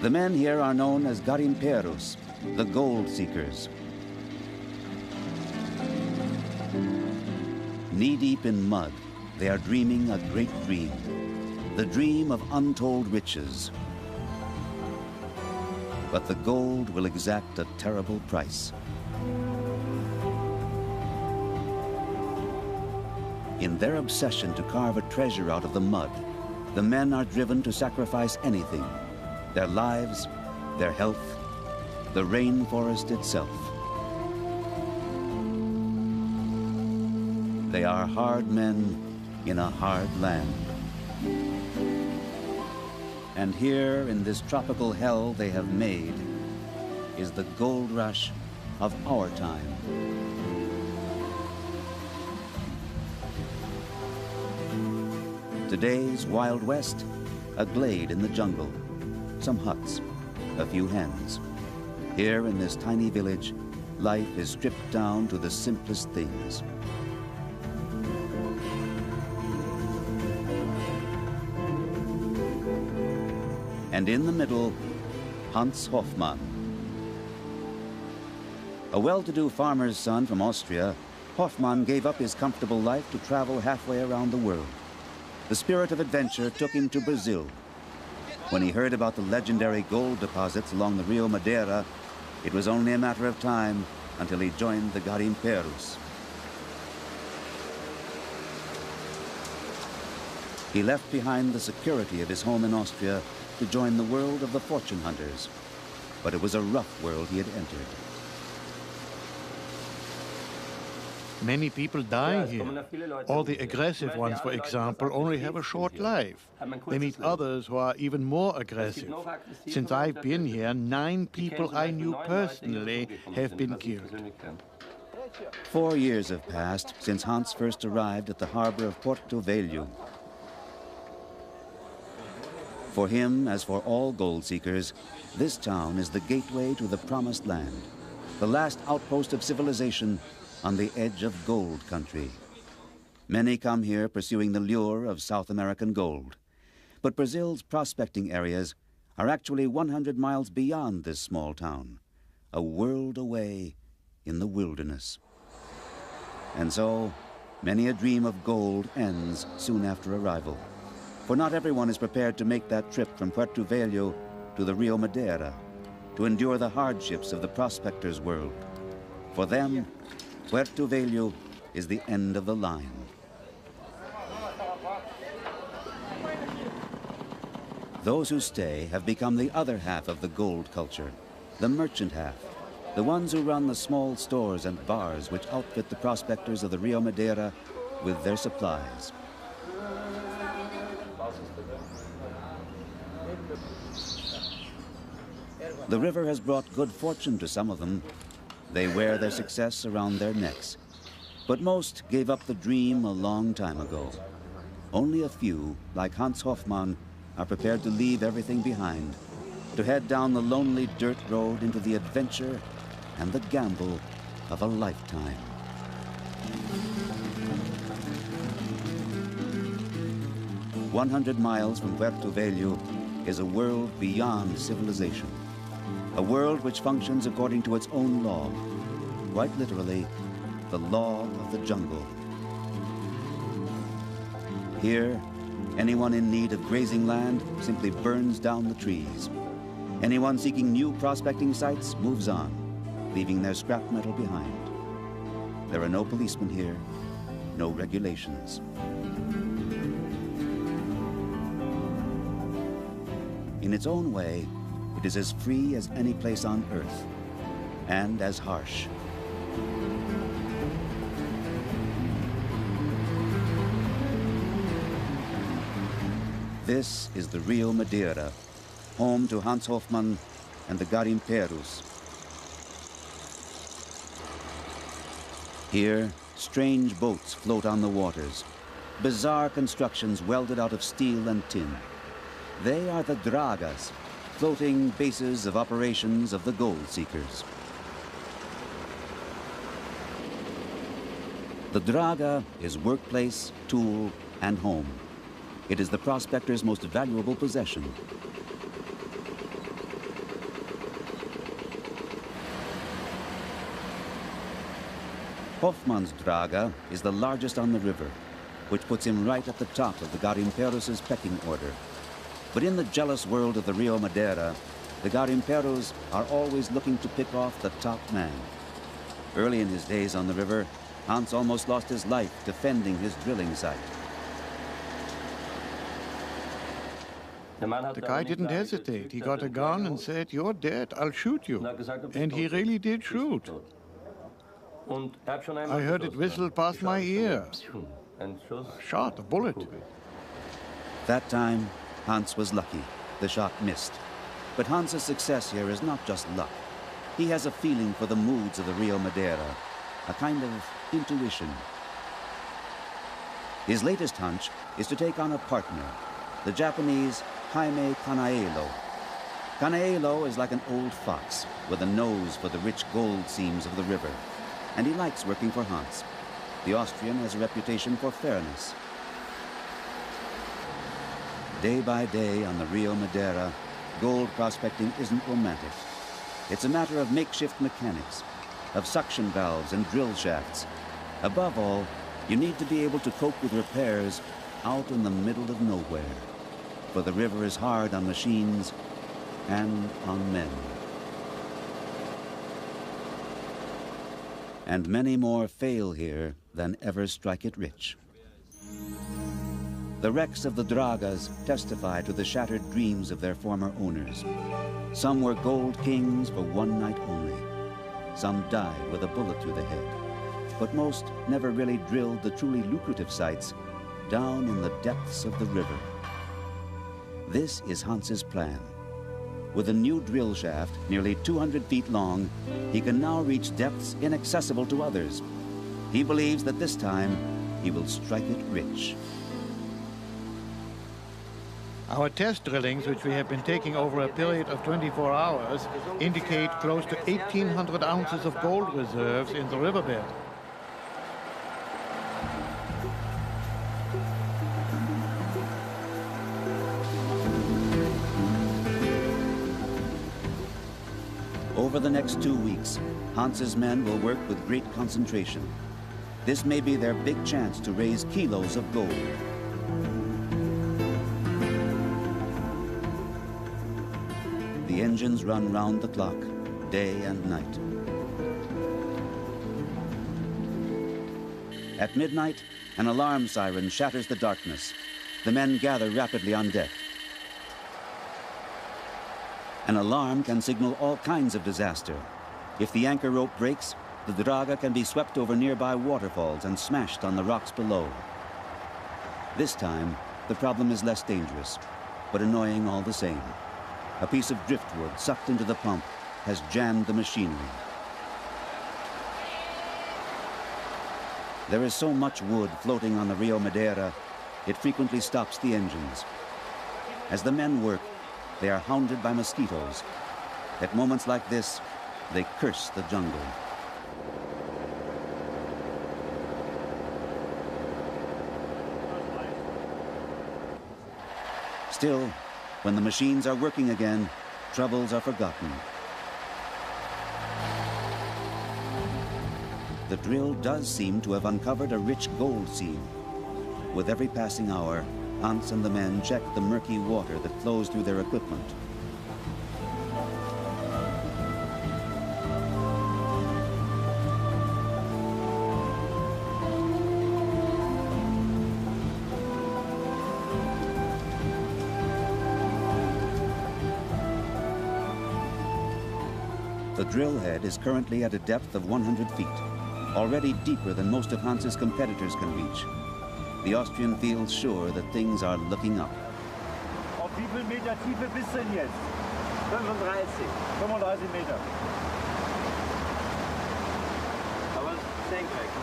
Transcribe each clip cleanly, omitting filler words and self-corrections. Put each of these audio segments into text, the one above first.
The men here are known as garimperos, the gold seekers. Knee-deep in mud, they are dreaming a great dream, the dream of untold riches. But the gold will exact a terrible price. In their obsession to carve a treasure out of the mud, the men are driven to sacrifice anything, their lives, their health, the rainforest itself. They are hard men in a hard land. And here in this tropical hell they have made is the gold rush of our time. Today's Wild West, a glade in the jungle, some huts, a few hens. Here in this tiny village, life is stripped down to the simplest things. And in the middle, Hans Hofmann. A well-to-do farmer's son from Austria, Hofmann gave up his comfortable life to travel halfway around the world. The spirit of adventure took him to Brazil. When he heard about the legendary gold deposits along the Rio Madeira, it was only a matter of time until he joined the garimperos. He left behind the security of his home in Austria to join the world of the fortune hunters. But it was a rough world he had entered. Many people die here. All the aggressive ones, for example, only have a short life. They meet others who are even more aggressive. Since I've been here, 9 people I knew personally have been killed. 4 years have passed since Hans first arrived at the harbor of Porto Velho. For him, as for all gold seekers, this town is the gateway to the promised land, the last outpost of civilization on the edge of gold country. Many come here pursuing the lure of South American gold. But Brazil's prospecting areas are actually 100 miles beyond this small town, a world away in the wilderness. And so, many a dream of gold ends soon after arrival. For not everyone is prepared to make that trip from Porto Velho to the Rio Madeira, to endure the hardships of the prospector's world. For them, Porto Velho is the end of the line. Those who stay have become the other half of the gold culture, the merchant half, the ones who run the small stores and bars which outfit the prospectors of the Rio Madeira with their supplies. The river has brought good fortune to some of them. They wear their success around their necks. But most gave up the dream a long time ago. Only a few, like Hans Hofmann, are prepared to leave everything behind, to head down the lonely dirt road into the adventure and the gamble of a lifetime. "100 miles from Porto Velho is a world beyond civilization. A world which functions according to its own law, quite literally, the law of the jungle. Here, anyone in need of grazing land simply burns down the trees. Anyone seeking new prospecting sites moves on, leaving their scrap metal behind. There are no policemen here, no regulations. In its own way, it is as free as any place on earth, and as harsh. This is the Rio Madeira, home to Hans Hofmann and the garimperos. Here, strange boats float on the waters, bizarre constructions welded out of steel and tin. They are the dragas, floating bases of operations of the gold seekers. The draga is workplace, tool, and home. It is the prospector's most valuable possession. Hofmannsdraga is the largest on the river, which puts him right at the top of the Garimperos' pecking order. But in the jealous world of the Rio Madeira, the Garimperos are always looking to pick off the top man. Early in his days on the river, Hans almost lost his life defending his drilling site. The guy didn't hesitate. He got a gun and said, "You're dead, I'll shoot you." And he really did shoot. I heard it whistle past my ear. A shot, a bullet. That time, Hans was lucky. The shot missed. But Hans's success here is not just luck. He has a feeling for the moods of the Rio Madeira, a kind of intuition. His latest hunch is to take on a partner, the Japanese Jaime Kanaelo. Kanaelo is like an old fox with a nose for the rich gold seams of the river, and he likes working for Hans. The Austrian has a reputation for fairness. Day by day on the Rio Madeira, gold prospecting isn't romantic. It's a matter of makeshift mechanics, of suction valves and drill shafts. Above all, you need to be able to cope with repairs out in the middle of nowhere, for the river is hard on machines and on men. And many more fail here than ever strike it rich. The wrecks of the Dragas testify to the shattered dreams of their former owners. Some were gold kings for one night only. Some died with a bullet through the head. But most never really drilled the truly lucrative sites down in the depths of the river. This is Hans's plan. With a new drill shaft, nearly 200 feet long, he can now reach depths inaccessible to others. He believes that this time he will strike it rich. Our test drillings, which we have been taking over a period of 24 hours, indicate close to 1,800 ounces of gold reserves in the riverbed. Over the next 2 weeks, Hans's men will work with great concentration. This may be their big chance to raise kilos of gold. The engines run round the clock, day and night. At midnight, an alarm siren shatters the darkness. The men gather rapidly on deck. An alarm can signal all kinds of disaster. If the anchor rope breaks, the Draga can be swept over nearby waterfalls and smashed on the rocks below. This time, the problem is less dangerous, but annoying all the same. A piece of driftwood sucked into the pump has jammed the machinery. There is so much wood floating on the Rio Madeira, it frequently stops the engines. As the men work, they are hounded by mosquitoes. At moments like this, they curse the jungle. Still, when the machines are working again, troubles are forgotten. The drill does seem to have uncovered a rich gold seam. With every passing hour, Hans and the men check the murky water that flows through their equipment. The drill head is currently at a depth of 100 feet, already deeper than most of Hans's competitors can reach. The Austrian feels sure that things are looking up. Auf wie viel Meter Tiefe bist du denn jetzt? 35. 35 Meter. Aber senkrecht.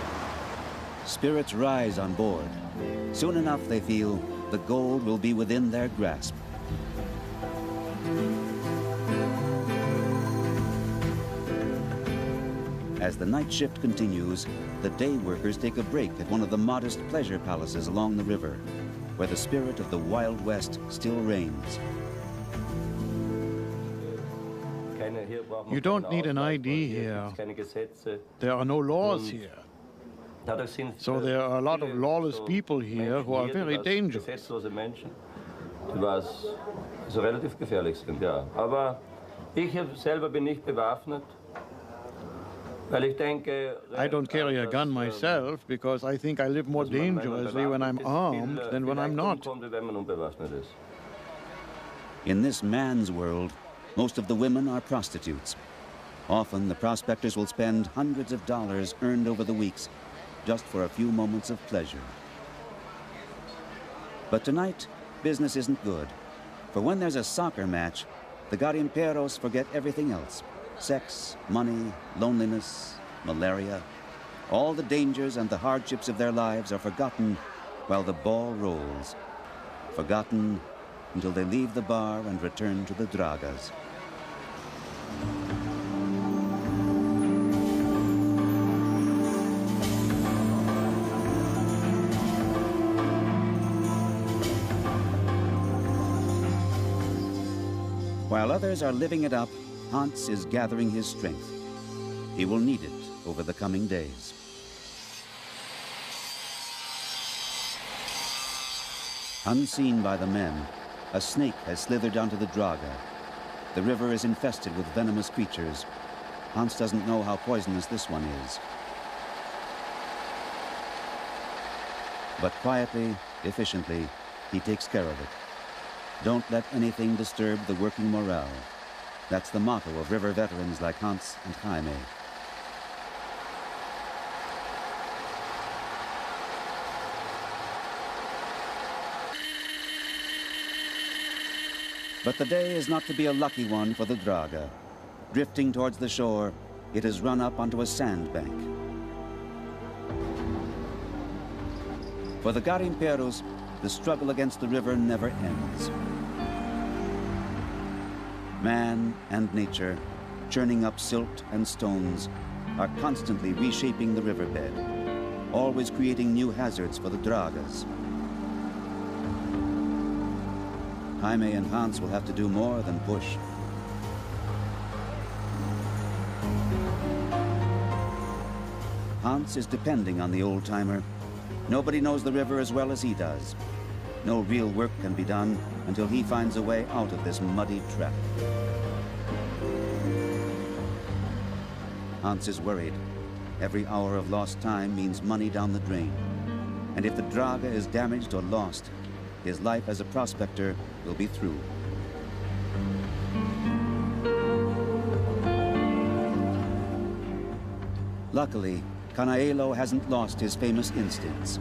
Spirits rise on board. Soon enough, they feel, the gold will be within their grasp. As the night shift continues, the day workers take a break at one of the modest pleasure palaces along the river, where the spirit of the Wild West still reigns. You don't need an ID here. There are no laws here. So there are a lot of lawless people here who are very dangerous. Die was so relativ gefährlich sind, ja. Aber ich selber bin nicht bewaffnet, weil ich denke... I don't carry a gun myself because I think I live more dangerously when I'm armed than when I'm not. In this man's world, most of the women are prostitutes. Often the prospectors will spend hundreds of dollars earned over the weeks just for a few moments of pleasure. But tonight, business isn't good. For when there's a soccer match, the garimperos forget everything else. Sex, money, loneliness, malaria. All the dangers and the hardships of their lives are forgotten while the ball rolls. Forgotten until they leave the bar and return to the dragas. While others are living it up, Hans is gathering his strength. He will need it over the coming days. Unseen by the men, a snake has slithered onto the draga. The river is infested with venomous creatures. Hans doesn't know how poisonous this one is. But quietly, efficiently, he takes care of it. Don't let anything disturb the working morale. That's the motto of river veterans like Hans and Jaime. But the day is not to be a lucky one for the draga. Drifting towards the shore, it has run up onto a sandbank. For the garimperos, the struggle against the river never ends. Man and nature, churning up silt and stones, are constantly reshaping the riverbed, always creating new hazards for the dragas. Jaime and Hans will have to do more than push. Hans is depending on the old-timer. Nobody knows the river as well as he does. No real work can be done until he finds a way out of this muddy trap. Hans is worried. Every hour of lost time means money down the drain. And if the draga is damaged or lost, his life as a prospector will be through. Luckily, Canaelo hasn't lost his famous instincts.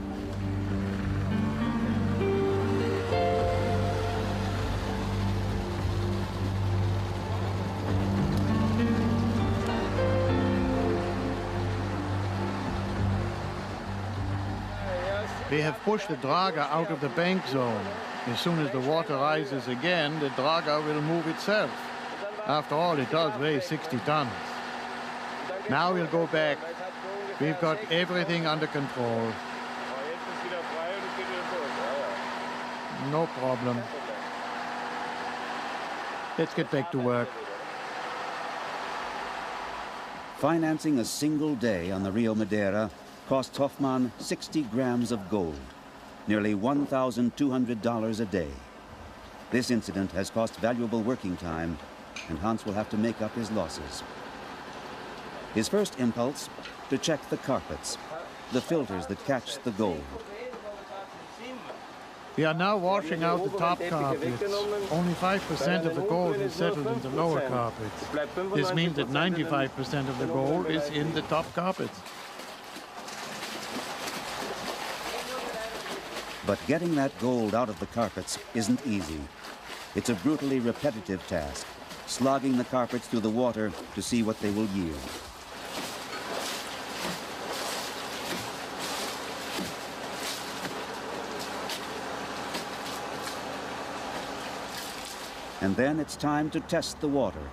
We have pushed the draga out of the bank zone. As soon as the water rises again, the draga will move itself. After all, it does weigh 60 tons. Now we'll go back. We've got everything under control. No problem. Let's get back to work. Financing a single day on the Rio Madeira cost Hoffman 60 grams of gold, nearly $1,200 a day. This incident has cost valuable working time, and Hans will have to make up his losses. His first impulse, to check the carpets, the filters that catch the gold. We are now washing out the top carpets. Only 5% of the gold is settled in the lower carpets. This means that 95% of the gold is in the top carpets. But getting that gold out of the carpets isn't easy. It's a brutally repetitive task, slogging the carpets through the water to see what they will yield. And then it's time to test the water.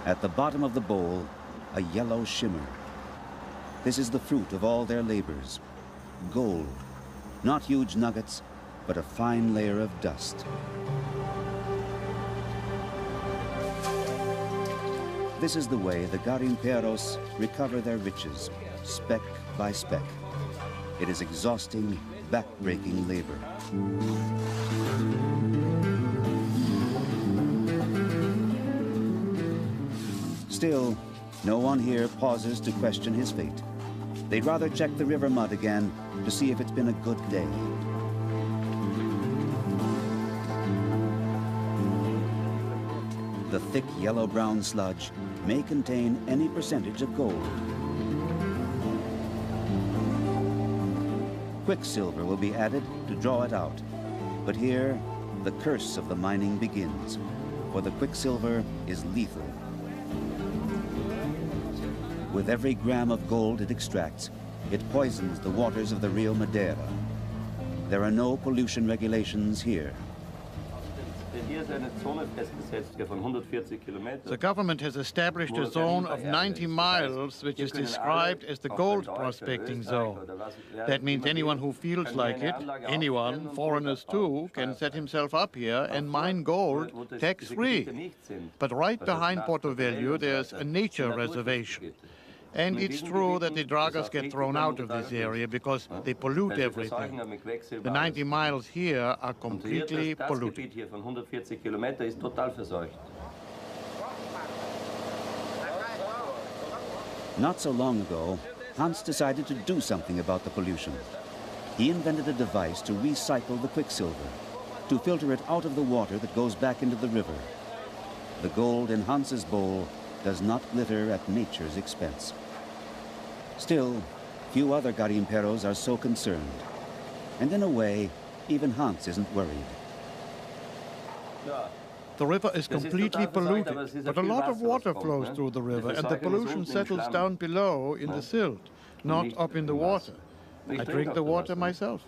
At the bottom of the bowl, a yellow shimmer. This is the fruit of all their labors. Gold. Not huge nuggets, but a fine layer of dust. this is the way the garimperos recover their riches, speck by speck. It is exhausting, back-breaking labor. Still, no one here pauses to question his fate. They'd rather check the river mud again to see if it's been a good day. The thick yellow-brown sludge may contain any percentage of gold. Quicksilver will be added to draw it out. But here, the curse of the mining begins, for the quicksilver is lethal. With every gram of gold it extracts, it poisons the waters of the Rio Madeira. There are no pollution regulations here. The government has established a zone of 90 miles, which is described as the gold prospecting zone. That means anyone who feels like it, anyone, foreigners too, can set himself up here and mine gold tax-free. But right behind Porto Velho, there's a nature reservation. And it's true that the dragas get thrown out of this area because they pollute everything. The 90 miles here are completely polluted. Not so long ago, Hans decided to do something about the pollution. He invented a device to recycle the quicksilver, to filter it out of the water that goes back into the river. The gold in Hans's bowl does not glitter at nature's expense. Still, few other garimperos are so concerned. And in a way, even Hans isn't worried. The river is completely polluted, but a lot of water flows through the river, and the pollution settles down below in the silt, not up in the water. I drink the water myself.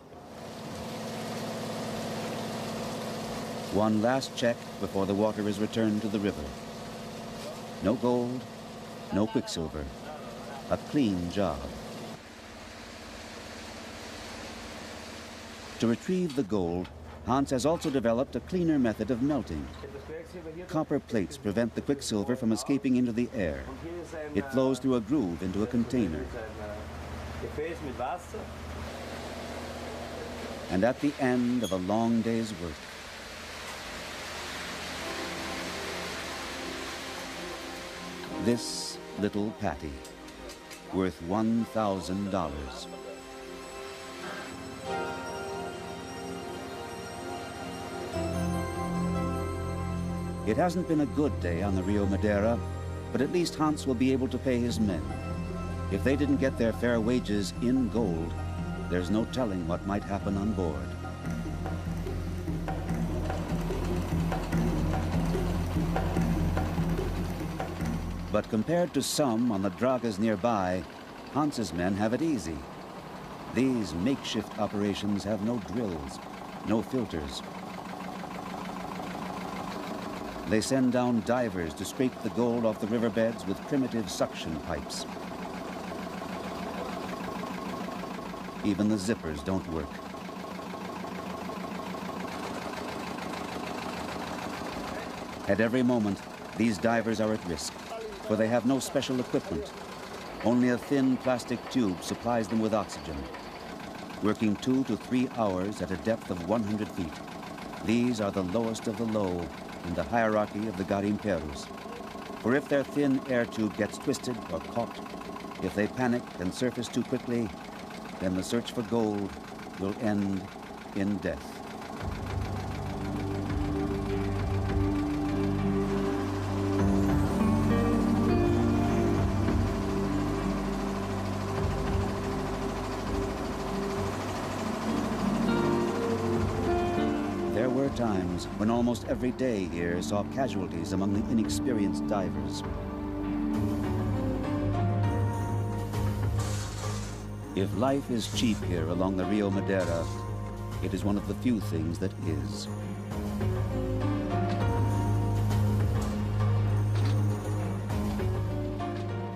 One last check before the water is returned to the river. No gold, no quicksilver. A clean job. To retrieve the gold, Hans has also developed a cleaner method of melting. Copper plates prevent the quicksilver from escaping into the air. It flows through a groove into a container. And at the end of a long day's work, this little patty, worth $1,000. It hasn't been a good day on the Rio Madeira, but at least Hans will be able to pay his men. If they didn't get their fair wages in gold, there's no telling what might happen on board. But compared to some on the dragas nearby, Hans's men have it easy. These makeshift operations have no drills, no filters. They send down divers to scrape the gold off the riverbeds with primitive suction pipes. Even the zippers don't work. At every moment, these divers are at risk, for they have no special equipment. Only a thin plastic tube supplies them with oxygen. Working 2 to 3 hours at a depth of 100 feet, these are the lowest of the low in the hierarchy of the garimperos. For if their thin air tube gets twisted or caught, if they panic and surface too quickly, then the search for gold will end in death. There were times when almost every day here saw casualties among the inexperienced divers. If life is cheap here along the Rio Madeira, it is one of the few things that is.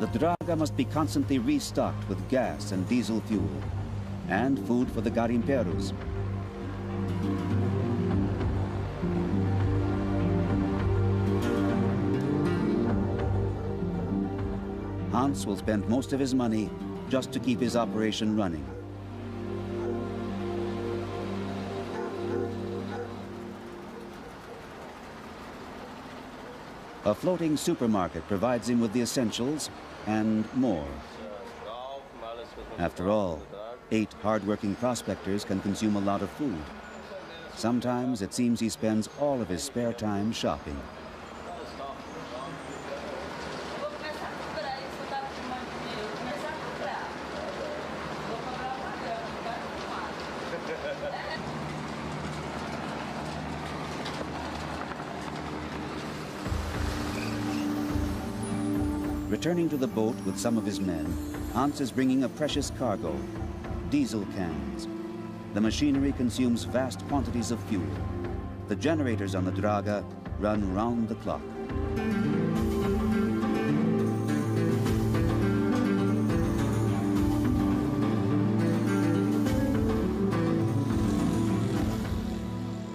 The draga must be constantly restocked with gas and diesel fuel, and food for the garimperos. Hans will spend most of his money just to keep his operation running. A floating supermarket provides him with the essentials and more. After all, 8 hard-working prospectors can consume a lot of food. Sometimes it seems he spends all of his spare time shopping. Returning to the boat with some of his men, Hans is bringing a precious cargo, diesel cans. The machinery consumes vast quantities of fuel. The generators on the Draga run round the clock.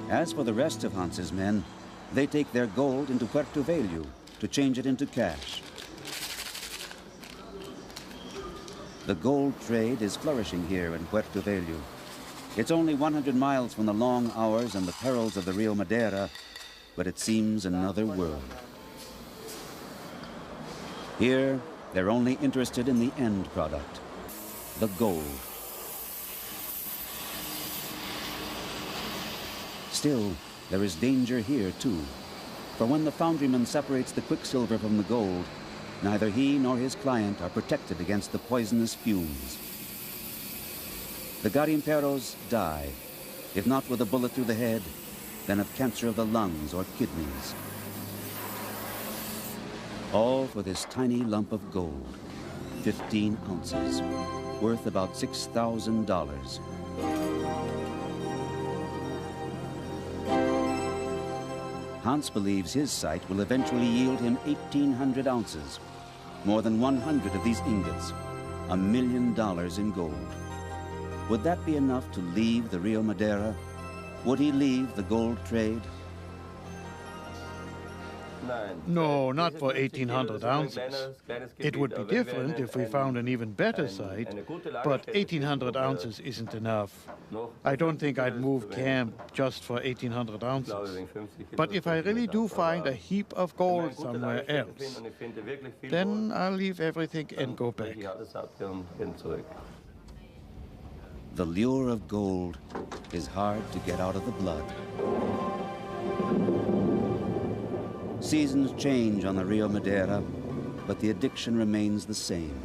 As for the rest of Hans's men, they take their gold into Puerto Velho to change it into cash. The gold trade is flourishing here in Puerto Velho. It's only 100 miles from the long hours and the perils of the Rio Madeira, but it seems another world. Here, they're only interested in the end product, the gold. Still, there is danger here too, for when the foundryman separates the quicksilver from the gold, neither he nor his client are protected against the poisonous fumes. The garimperos die, if not with a bullet through the head, then of cancer of the lungs or kidneys. All for this tiny lump of gold, 15 ounces, worth about $6,000. Hans believes his site will eventually yield him 1,800 ounces, more than 100 of these ingots, $1 million in gold. Would that be enough to leave the Rio Madeira? Would he leave the gold trade? No, not for 1,800 ounces. It would be different if we found an even better site, but 1,800 ounces isn't enough. I don't think I'd move camp just for 1,800 ounces. But if I really do find a heap of gold somewhere else, then I'll leave everything and go back. The lure of gold is hard to get out of the blood. Seasons change on the Rio Madeira, but the addiction remains the same.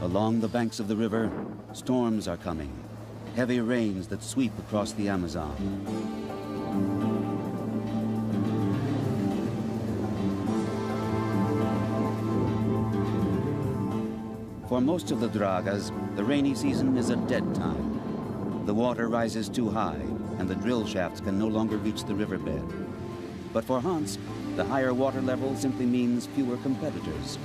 Along the banks of the river, storms are coming, heavy rains that sweep across the Amazon. For most of the Dragas, the rainy season is a dead time. The water rises too high, and the drill shafts can no longer reach the riverbed. But for Hans, the higher water level simply means fewer competitors.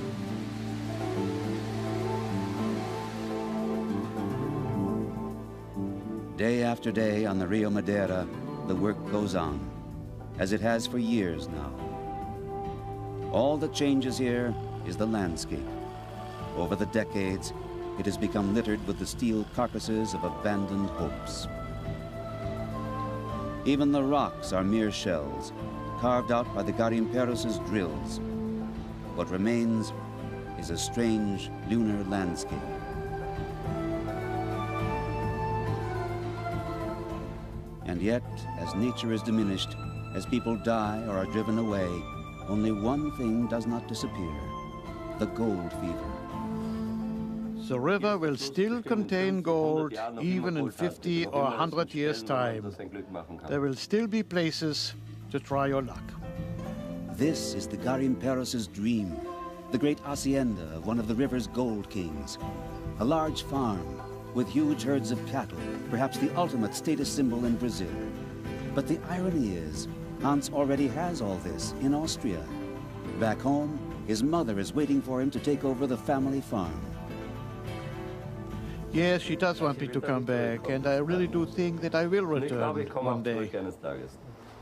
Day after day on the Rio Madeira, the work goes on, as it has for years now. All that changes here is the landscape. Over the decades, it has become littered with the steel carcasses of abandoned hopes. Even the rocks are mere shells, carved out by the garimperos' drills. What remains is a strange lunar landscape. And yet, as nature is diminished, as people die or are driven away, only one thing does not disappear: the gold fever. The river will still contain gold even in 50 or 100 years' time. There will still be places to try your luck. This is the garimperos' dream, the great hacienda of one of the river's gold kings. A large farm with huge herds of cattle, perhaps the ultimate status symbol in Brazil. But the irony is, Hans already has all this in Austria. Back home, his mother is waiting for him to take over the family farm. Yes, she does want me to come back, and I really do think that I will return one day.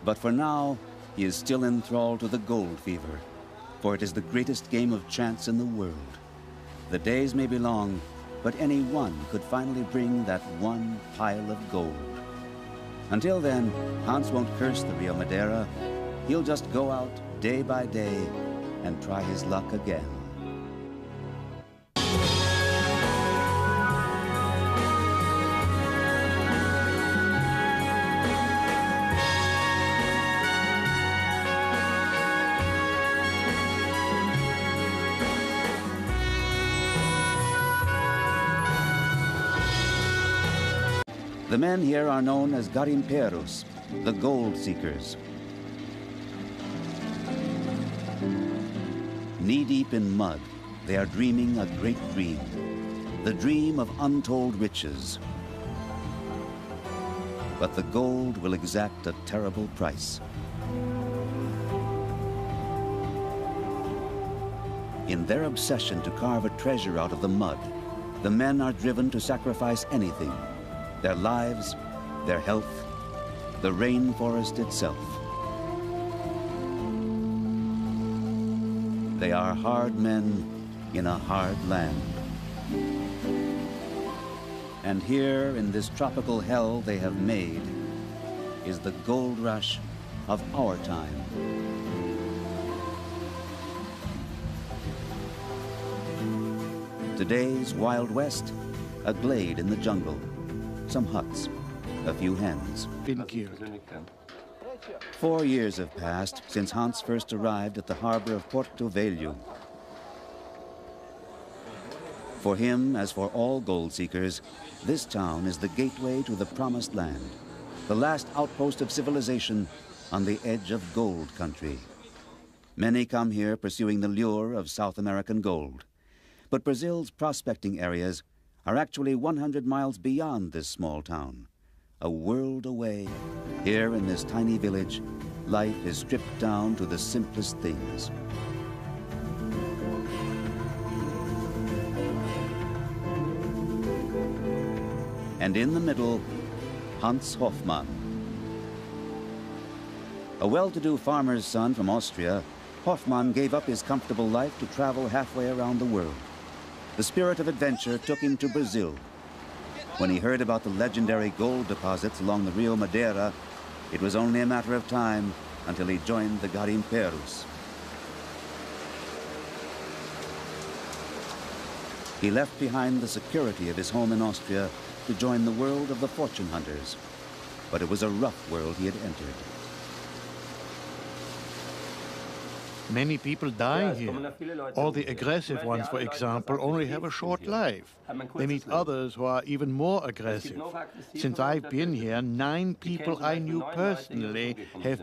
But for now, he is still enthralled to the gold fever. for it is the greatest game of chance in the world. The days may be long, but any one could finally bring that one pile of gold. Until then, Hans won't curse the Rio Madeira. He'll just go out day by day and try his luck again. The men here are known as garimpeiros, the gold seekers. Knee-deep in mud, they are dreaming a great dream, the dream of untold riches. But the gold will exact a terrible price. In their obsession to carve a treasure out of the mud, the men are driven to sacrifice anything: their lives, their health, the rainforest itself. They are hard men in a hard land. And here in this tropical hell they have made is the gold rush of our time. Today's Wild West, a glade in the jungle, some huts, a few hens. Been killed. 4 years have passed since Hans first arrived at the harbor of Porto Velho. For him, as for all gold seekers, this town is the gateway to the promised land, the last outpost of civilization on the edge of gold country. Many come here pursuing the lure of South American gold. But Brazil's prospecting areas are actually 100 miles beyond this small town. A world away, here in this tiny village, life is stripped down to the simplest things. And in the middle, Hans Hoffmann. A well-to-do farmer's son from Austria, Hoffmann gave up his comfortable life to travel halfway around the world. The spirit of adventure took him to Brazil. When he heard about the legendary gold deposits along the Rio Madeira, it was only a matter of time until he joined the garimpeiros. He left behind the security of his home in Austria to join the world of the fortune hunters. But it was a rough world he had entered. Many people die here. All the aggressive ones, for example, only have a short life. They meet others who are even more aggressive. Since I've been here, 9 people I knew personally have